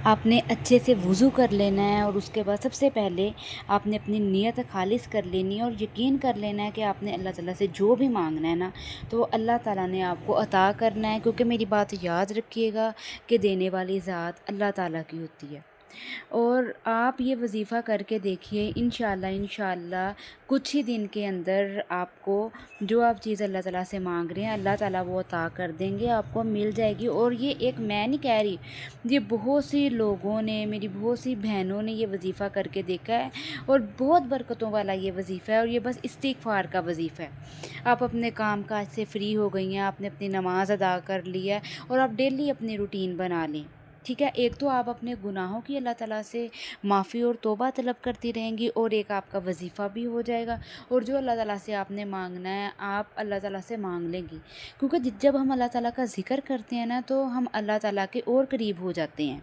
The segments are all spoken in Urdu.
آپ نے اچھے سے وضو کر لینا ہے، اور اس کے بعد سب سے پہلے آپ نے اپنی نیت خالص کر لینی ہے، اور یقین کر لینا ہے کہ آپ نے اللہ تعالیٰ سے جو بھی مانگنا ہے نا تو وہ اللہ تعالیٰ نے آپ کو عطا کرنا ہے، کیونکہ میری بات یاد رکھیے گا کہ دینے والی ذات اللہ تعالیٰ کی ہوتی ہے۔ اور آپ یہ وظیفہ کر کے دیکھیے، انشاءاللہ کچھ ہی دن کے اندر آپ کو جو آپ چیز اللہ تعالیٰ سے مانگ رہے ہیں اللہ تعالیٰ وہ عطا کر دیں گے، آپ کو مل جائے گی۔ اور یہ ایک میں نہیں کہہ رہی، یہ بہت سی لوگوں نے، میری بہت سی بہنوں نے یہ وظیفہ کر کے دیکھا ہے، اور بہت برکتوں والا یہ وظیفہ ہے، اور یہ بس استغفار کا وظیفہ ہے۔ آپ اپنے کام کاج سے فری ہو گئی ہیں، آپ نے اپنی نماز ادا کر لی ہے، اور آپ ڈیلی اپنی روٹین بنا لیں، ٹھیک ہے۔ ایک تو آپ اپنے گناہوں کی اللہ تعالیٰ سے معافی اور توبہ طلب کرتی رہیں گی، اور ایک آپ کا وظیفہ بھی ہو جائے گا، اور جو اللہ تعالیٰ سے آپ نے مانگنا ہے آپ اللہ تعالیٰ سے مانگ لیں گی، کیونکہ جب ہم اللہ تعالیٰ کا ذکر کرتے ہیں نا تو ہم اللہ تعالیٰ کے اور قریب ہو جاتے ہیں۔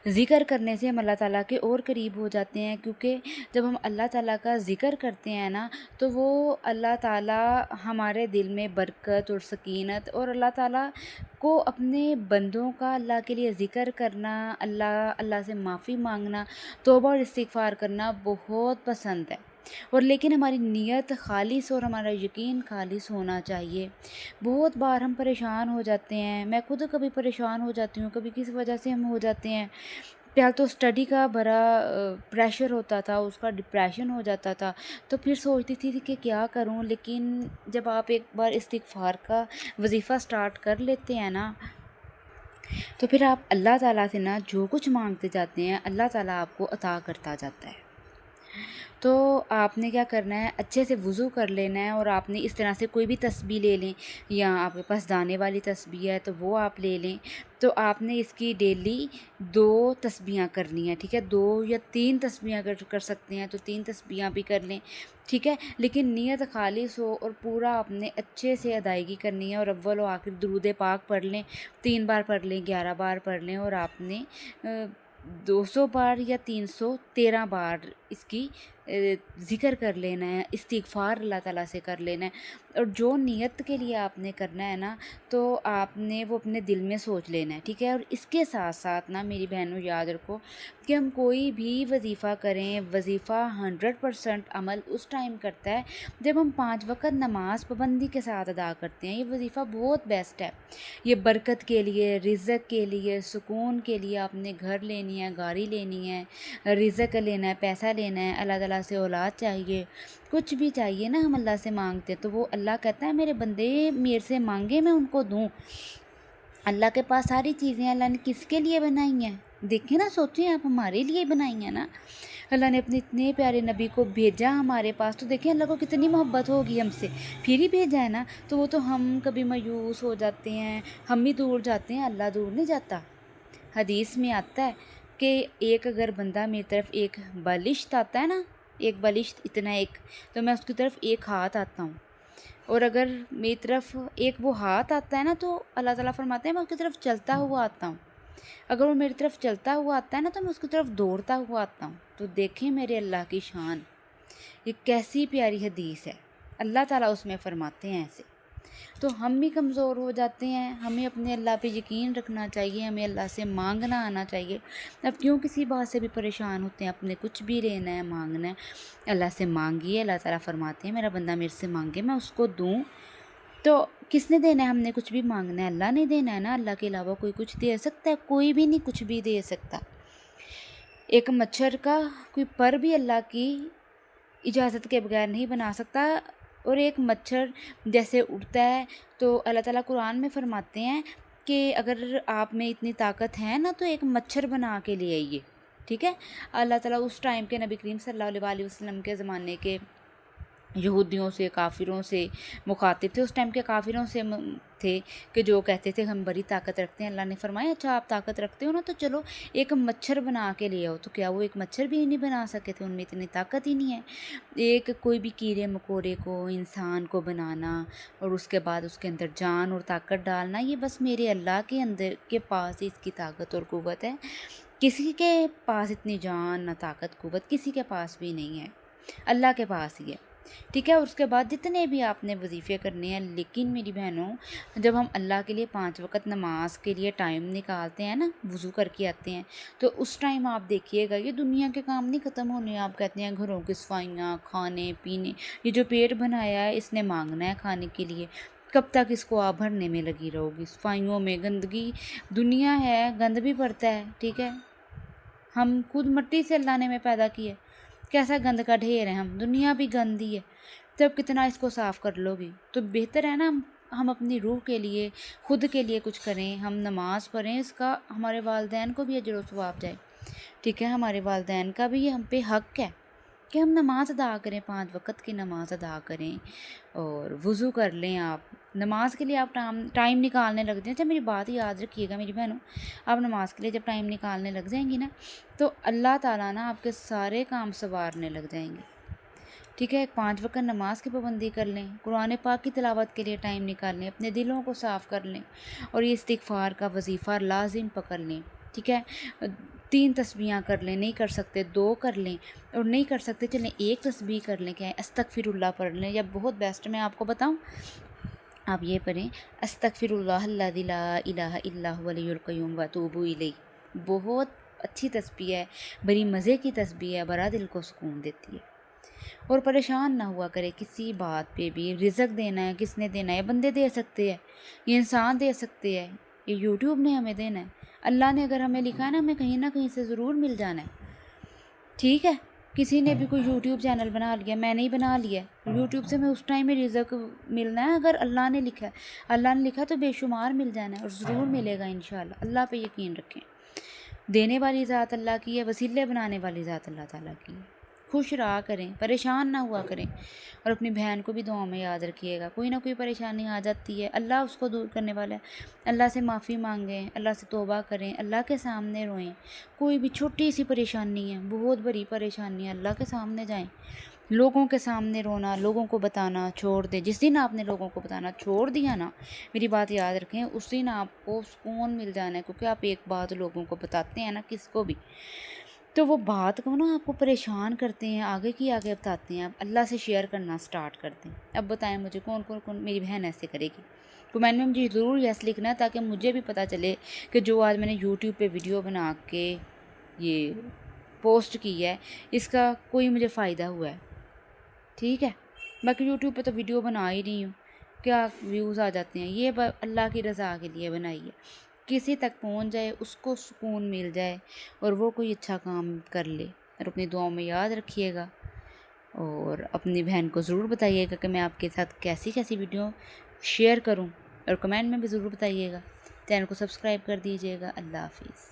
ذکر کرنے سے ہم اللہ تعالیٰ کے اور قریب ہو جاتے ہیں، کیونکہ جب ہم اللہ تعالیٰ کا ذکر کرتے ہیں نا تو وہ اللہ تعالیٰ ہمارے دل میں برکت اور سکینت، اور اللہ تعالیٰ کو اپنے بندوں کا اللہ کے لیے ذکر کرنا، اللہ سے معافی مانگنا، توبہ اور استغفار کرنا بہت پسند ہے۔ اور لیکن ہماری نیت خالص اور ہمارا یقین خالص ہونا چاہیے۔ بہت بار ہم پریشان ہو جاتے ہیں، میں خود کبھی پریشان ہو جاتی ہوں، کبھی کس وجہ سے ہم ہو جاتے ہیں۔ پہلے تو اسٹڈی کا بڑا پریشر ہوتا تھا، اس کا ڈپریشن ہو جاتا تھا، تو پھر سوچتی تھی کہ کیا کروں، لیکن جب آپ ایک بار استغفار کا وظیفہ سٹارٹ کر لیتے ہیں نا تو پھر آپ اللہ تعالیٰ سے نا جو کچھ مانگتے جاتے ہیں اللہ تعالیٰ آپ کو عطا کرتا جاتا ہے۔ تو آپ نے کیا کرنا ہے، اچھے سے وضو کر لینا ہے، اور آپ نے اس طرح سے کوئی بھی تسبیح لے لیں، یا آپ کے پاس دانے والی تسبیح ہے تو وہ آپ لے لیں۔ تو آپ نے اس کی ڈیلی 2 تسبیحاں کرنی ہیں، ٹھیک ہے، 2 یا 3 تسبیحاں اگر کر سکتے ہیں تو 3 تسبیحاں بھی کر لیں، ٹھیک ہے، لیکن نیت خالص ہو، اور پورا آپ نے اچھے سے ادائیگی کرنی ہے، اور اول و آخر درود پاک پڑھ لیں، 3 بار پڑھ لیں، 11 بار پڑھ لیں، اور آپ نے 200 بار یا 313 بار اس کی ذکر کر لینا ہے، استغفار اللہ تعالیٰ سے کر لینا ہے۔ اور جو نیت کے لیے آپ نے کرنا ہے نا تو آپ نے وہ اپنے دل میں سوچ لینا ہے، ٹھیک ہے۔ اور اس کے ساتھ ساتھ نا میری بہنوں یاد رکھو کہ ہم کوئی بھی وظیفہ کریں، وظیفہ 100% عمل اس ٹائم کرتا ہے جب ہم 5 وقت نماز پابندی کے ساتھ ادا کرتے ہیں۔ یہ وظیفہ بہت بیسٹ ہے، یہ برکت کے لیے، رزق کے لیے، سکون کے لیے، آپ نے گھر لینی ہے، گاڑی لینی ہے، رزق لینا ہے، پیسہ لینا ہے، اللہ تعالیٰ سے اولاد چاہیے، کچھ بھی چاہیے نا ہم اللہ سے مانگتے تو وہ اللہ کہتا ہے میرے بندے میرے سے مانگے میں ان کو دوں۔ اللہ کے پاس ساری چیزیں اللہ نے کس کے لیے بنائی ہیں؟ دیکھیں نا، سوچیں، آپ ہمارے لیے بنائی ہیں نا۔ اللہ نے اپنے اتنے پیارے نبی کو بھیجا ہمارے پاس، تو دیکھیں اللہ کو کتنی محبت ہوگی ہم سے، پھر ہی بھیجا ہے نا۔ تو وہ تو ہم کبھی مایوس ہو جاتے ہیں، ہم ہی دور جاتے ہیں، اللہ دور نہیں جاتا۔ حدیث میں آتا ہے کہ ایک اگر بندہ میری طرف ایک بالشت آتا ہے نا، ایک بالشت اتنا ایک، تو میں اس کی طرف ایک ہاتھ آتا ہوں، اور اگر میری طرف ایک وہ ہاتھ آتا ہے نا تو اللہ تعالیٰ فرماتے ہیں میں اس کی طرف چلتا ہوا آتا ہوں، اگر وہ میری طرف چلتا ہوا آتا ہے نا تو میں اس کی طرف دوڑتا ہوا آتا ہوں۔ تو دیکھیں میرے اللہ کی شان، یہ کیسی پیاری حدیث ہے، اللہ تعالیٰ اس میں فرماتے ہیں ایسے۔ تو ہم بھی کمزور ہو جاتے ہیں، ہمیں اپنے اللہ پہ یقین رکھنا چاہیے، ہمیں اللہ سے مانگنا آنا چاہیے۔ اب کیوں کسی بات سے بھی پریشان ہوتے ہیں، اپنے کچھ بھی لینا ہے، مانگنا ہے، اللہ سے مانگیے، اللہ تعالیٰ فرماتے ہیں میرا بندہ میرے سے مانگے میں اس کو دوں۔ تو کس نے دینا ہے، ہم نے کچھ بھی مانگنا ہے اللہ نے دینا ہے نا، اللہ کے علاوہ کوئی کچھ دے سکتا ہے؟ کوئی بھی نہیں کچھ بھی دے سکتا۔ ایک مچھر کا کوئی پر بھی اللہ کی اجازت کے بغیر نہیں بنا سکتا، اور ایک مچھر جیسے اڑتا ہے تو اللہ تعالیٰ قرآن میں فرماتے ہیں کہ اگر آپ میں اتنی طاقت ہے نا تو ایک مچھر بنا کے لے آئیے، ٹھیک ہے۔ اللہ تعالیٰ اس ٹائم کے نبی کریم صلی اللہ علیہ وسلم کے زمانے کے یہودیوں سے، کافروں سے مخاطب تھے، اس ٹائم کے کافروں سے تھے کہ جو کہتے تھے ہم بڑی طاقت رکھتے ہیں۔ اللہ نے فرمایا اچھا آپ طاقت رکھتے ہو نا تو چلو ایک مچھر بنا کے لے آؤ، تو کیا وہ ایک مچھر بھی نہیں بنا سکے تھے؟ ان میں اتنی طاقت ہی نہیں ہے۔ ایک کوئی بھی کیڑے مکوڑے کو، انسان کو بنانا اور اس کے بعد اس کے اندر جان اور طاقت ڈالنا، یہ بس میرے اللہ کے اندر کے پاس ہی اس کی طاقت اور قوت ہے، کسی کے پاس اتنی جان نہ طاقت قوت کسی کے پاس بھی نہیں ہے، اللہ کے پاس ہی ہے۔ ٹھیک ہے. اور اس کے بعد جتنے بھی آپ نے وظیفے کرنے ہیں. لیکن میری بہنوں جب ہم اللہ کے لیے 5 وقت نماز کے لیے ٹائم نکالتے ہیں نا, وضو کر کے آتے ہیں, تو اس ٹائم آپ دیکھیے گا یہ دنیا کے کام نہیں ختم ہونے. آپ کہتے ہیں گھروں کی صفائیاں, کھانے پینے, یہ جو پیٹ بنایا ہے اس نے مانگنا ہے کھانے کے لیے. کب تک اس کو آپ بھرنے میں لگی رہو گی؟ صفائیوں میں گندگی, دنیا ہے گند بھی پڑتا ہے. ٹھیک ہے, ہم خود مٹی سے اللہ نے ہمیں پیدا کیا, کیسا گند کا ڈھیر ہے ہم, دنیا بھی گندی ہے. تب کتنا اس کو صاف کر لو گی؟ تو بہتر ہے نا ہم اپنی روح کے لیے, خود کے لیے کچھ کریں, ہم نماز پڑھیں. اس کا ہمارے والدین کو بھی اجر و ثواب جائے. ٹھیک ہے, ہمارے والدین کا بھی ہم پہ حق ہے کہ ہم نماز ادا کریں, 5 وقت کی نماز ادا کریں. اور وضو کر لیں. آپ نماز کے لیے آپ ٹائم نکالنے لگ جائیں. اچھا میری بات یاد رکھیے گا میری بہنوں, آپ نماز کے لیے جب ٹائم نکالنے لگ جائیں گی نا, تو اللہ تعالیٰ نا آپ کے سارے کام سنوارنے لگ جائیں گے. ٹھیک ہے, 5 وقت نماز کی پابندی کر لیں, قرآن پاک کی تلاوت کے لیے ٹائم نکال لیں, اپنے دلوں کو صاف کر لیں, اور یہ استغفار کا وظیفہ لازم پکڑ لیں. ٹھیک ہے, 3 تسبیحاں کر لیں, نہیں کر سکتے 2 کر لیں, اور نہیں کر سکتے چلیں 1 تسبیح کر لیں. کیا ہے, استغفر اللہ پڑھ لیں. یا بہت بیسٹ میں آپ کو بتاؤں, آپ یہ پڑھیں, استغفر اللہ الذی لا الہ الا هو الحی القیوم واتوب الیہ. بہت اچھی تسبیح ہے, بڑی مزے کی تسبیح ہے, بڑا دل کو سکون دیتی ہے. اور پریشان نہ ہوا کرے کسی بات پہ بھی. رزق دینا ہے کس نے دینا ہے؟ بندے دے سکتے ہیں, یہ انسان دے سکتے ہیں, یہ یوٹیوب نے ہمیں دینا ہے. اللہ نے اگر ہمیں لکھا ہے نا, ہمیں کہیں نہ کہیں سے ضرور مل جانا ہے. ٹھیک ہے, کسی نے بھی کوئی یوٹیوب چینل بنا لیا, میں نے ہی بنا لیا, یوٹیوب سے میں اس ٹائم میں رزق ملنا ہے. اگر اللہ نے لکھا ہے, اللہ نے لکھا تو بے شمار مل جانا ہے, اور ضرور ملے گا انشاءاللہ. اللہ پہ یقین رکھیں. دینے والی ذات اللہ کی ہے, وسیلے بنانے والی ذات اللہ تعالیٰ کی ہے. خوش رہا کریں, پریشان نہ ہوا کریں. اور اپنی بہن کو بھی دعاؤں میں یاد رکھیے گا. کوئی نہ کوئی پریشانی آ جاتی ہے, اللہ اس کو دور کرنے والا ہے. اللہ سے معافی مانگیں, اللہ سے توبہ کریں, اللہ کے سامنے روئیں. کوئی بھی چھوٹی سی پریشانی ہے, بہت بڑی پریشانی ہے, اللہ کے سامنے جائیں. لوگوں کے سامنے رونا, لوگوں کو بتانا چھوڑ دیں. جس دن آپ نے لوگوں کو بتانا چھوڑ دیا نا, میری بات یاد رکھیں, اس دن آپ کو سکون مل جانا ہے. کیونکہ آپ ایک بات لوگوں کو بتاتے ہیں نا, کس کو بھی, تو وہ بات کو نا آپ کو پریشان کرتے ہیں, آگے کی آگے بتاتے ہیں. آپ اللہ سے شیئر کرنا سٹارٹ کرتے ہیں. اب بتائیں مجھے کون میری بہن ایسے کرے گی؟ کمنٹ میں مجھے ضرور یس لکھنا ہے, تاکہ مجھے بھی پتہ چلے کہ جو آج میں نے یوٹیوب پہ ویڈیو بنا کے یہ پوسٹ کی ہے, اس کا کوئی مجھے فائدہ ہوا ہے. ٹھیک ہے, باقی یوٹیوب پہ تو ویڈیو بنا ہی رہی ہوں, کیا ویوز آ جاتے ہیں. یہ اللہ کی رضا کے لیے بنائی ہے, کسی تک پہنچ جائے, اس کو سکون مل جائے, اور وہ کوئی اچھا کام کر لے. اور اپنی دعاؤں میں یاد رکھیے گا, اور اپنی بہن کو ضرور بتائیے گا کہ میں آپ کے ساتھ کیسی کیسی ویڈیو شیئر کروں, اور کمنٹ میں بھی ضرور بتائیے گا. چینل کو سبسکرائب کر دیجیے گا. اللہ حافظ.